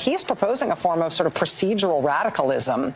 He's proposing a form of sort of procedural radicalism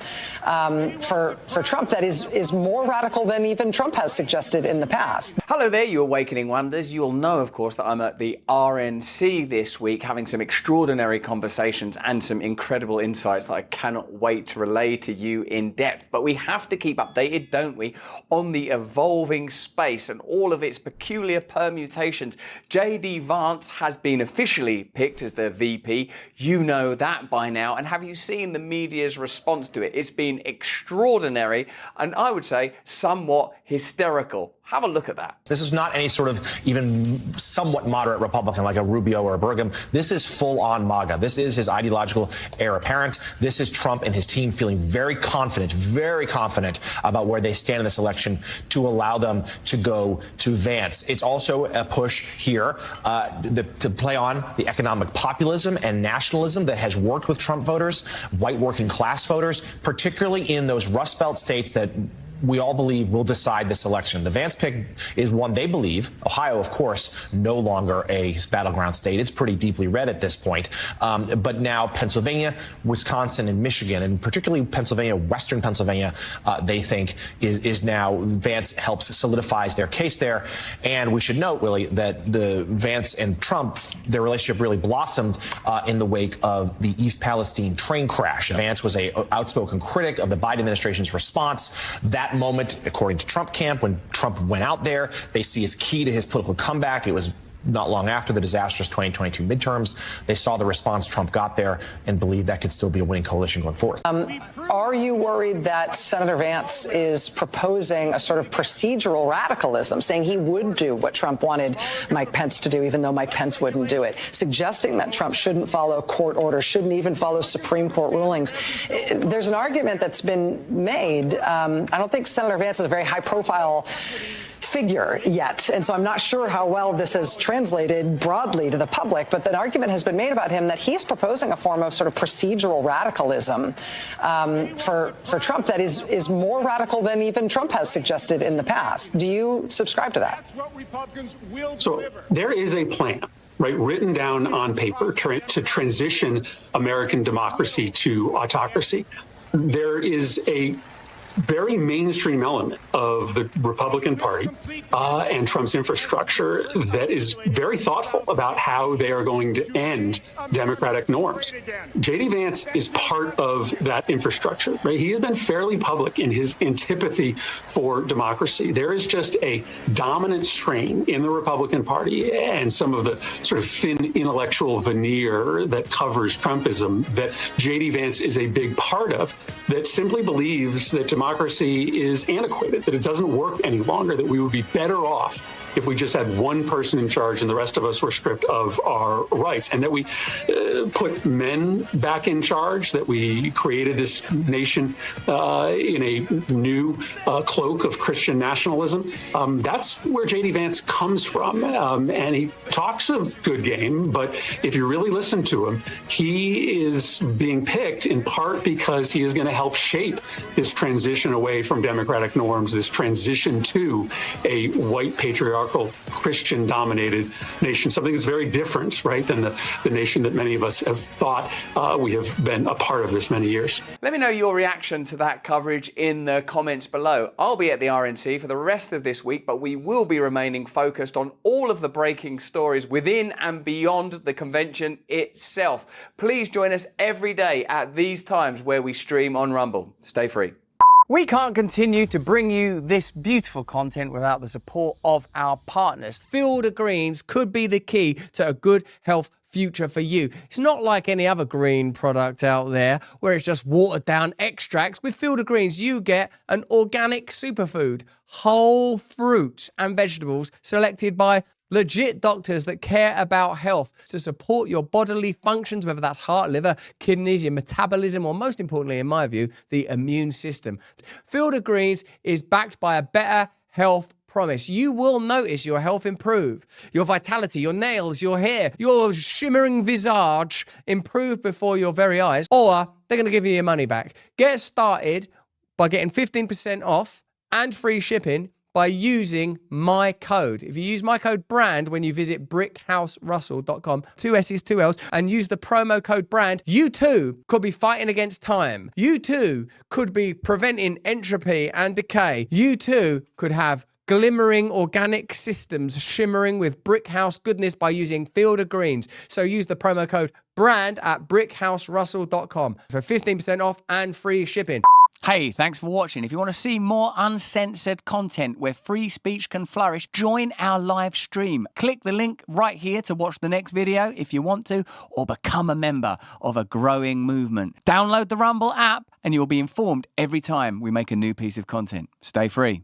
for Trump that is more radical than even Trump has suggested in the past. Hello there, you awakening wonders. You'll know, of course, that I'm at the RNC this week having some extraordinary conversations and some incredible insights that I cannot wait to relay to you in depth. But we have to keep updated, don't we, on the evolving space and all of its peculiar permutations. JD Vance has been officially picked as the VP. You know that by now. And have you seen the media's response to it? It's been extraordinary and I would say somewhat hysterical. Have a look at that. This is not any sort of even somewhat moderate Republican like a Rubio or a Burgum. This is full-on MAGA. This is his ideological heir apparent. This is Trump and his team feeling very confident about where they stand in this election to allow them to go to Vance. It's also a push here to play on the economic populism and nationalism that has worked with Trump voters, white working class voters, particularly in those Rust Belt states that we all believe will decide this election. The Vance pick is one they believe. Ohio, of course, no longer a battleground state. It's pretty deeply red at this point. But now Pennsylvania, Wisconsin, and Michigan, and particularly Pennsylvania, Western Pennsylvania, they think is now Vance helps solidifies their case there. And we should note, Willie, that the Vance and Trump, their relationship really blossomed in the wake of the East Palestine train crash. Vance was an outspoken critic of the Biden administration's response. That moment, according to Trump camp, when Trump went out there, they see as key to his political comeback. It was not long after the disastrous 2022 midterms. They saw the response Trump got there and believe that could still be a winning coalition going forward. Are you worried that Senator Vance is proposing a sort of procedural radicalism, saying he would do what Trump wanted Mike Pence to do, even though Mike Pence wouldn't do it, suggesting that Trump shouldn't follow court orders, shouldn't even follow Supreme Court rulings? There's an argument that's been made. I don't think Senator Vance is a very high-profile figure yet, and so I'm not sure how well this has translated broadly to the public, but the argument has been made about him that he's proposing a form of sort of procedural radicalism for Trump that is more radical than even Trump has suggested in the past. Do you subscribe to that? So there is a plan, right, written down on paper to transition American democracy to autocracy. There is a very mainstream element of the Republican Party and Trump's infrastructure that is very thoughtful about how they are going to end democratic norms. J.D. Vance is part of that infrastructure, right? He has been fairly public in his antipathy for democracy. There is just a dominant strain in the Republican Party and some of the sort of thin intellectual veneer that covers Trumpism that J.D. Vance is a big part of, that simply believes that democracy is antiquated, that it doesn't work any longer, that we would be better off if we just had one person in charge and the rest of us were stripped of our rights, and that we put men back in charge, that we created this nation in a new cloak of Christian nationalism. That's where J.D. Vance comes from. And he talks a good game, but if you really listen to him, he is being picked in part because he is going to help shape this transition away from democratic norms, this transition to a white patriarchal Christian-dominated nation, something that's very different, right, than the nation that many of us have thought we have been a part of this many years. Let me know your reaction to that coverage in the comments below. I'll be at the RNC for the rest of this week, but we will be remaining focused on all of the breaking stories within and beyond the convention itself. Please join us every day at these times where we stream on Rumble. Stay free. We can't continue to bring you this beautiful content without the support of our partners. Field of Greens could be the key to a good health future for you. It's not like any other green product out there where it's just watered down extracts. With Field of Greens, you get an organic superfood, whole fruits and vegetables selected by legit doctors that care about health to support your bodily functions, whether that's heart, liver, kidneys, your metabolism, or most importantly, in my view, the immune system. Field of Greens is backed by a better health promise. You will notice your health improve, your vitality, your nails, your hair, your shimmering visage improve before your very eyes, or they're going to give you your money back. Get started by getting 15% off and free shipping by using my code. If you use my code BRAND when you visit brickhouserussell.com, 2 S's, 2 L's, and use the promo code BRAND, you too could be fighting against time. You too could be preventing entropy and decay. You too could have glimmering organic systems shimmering with brickhouse goodness by using Field of Greens. So use the promo code BRAND at brickhouserussell.com for 15% off and free shipping. Hey, thanks for watching. If you want to see more uncensored content where free speech can flourish, join our live stream. Click the link right here to watch the next video if you want to, or become a member of a growing movement. Download the Rumble app and you'll be informed every time we make a new piece of content. Stay free.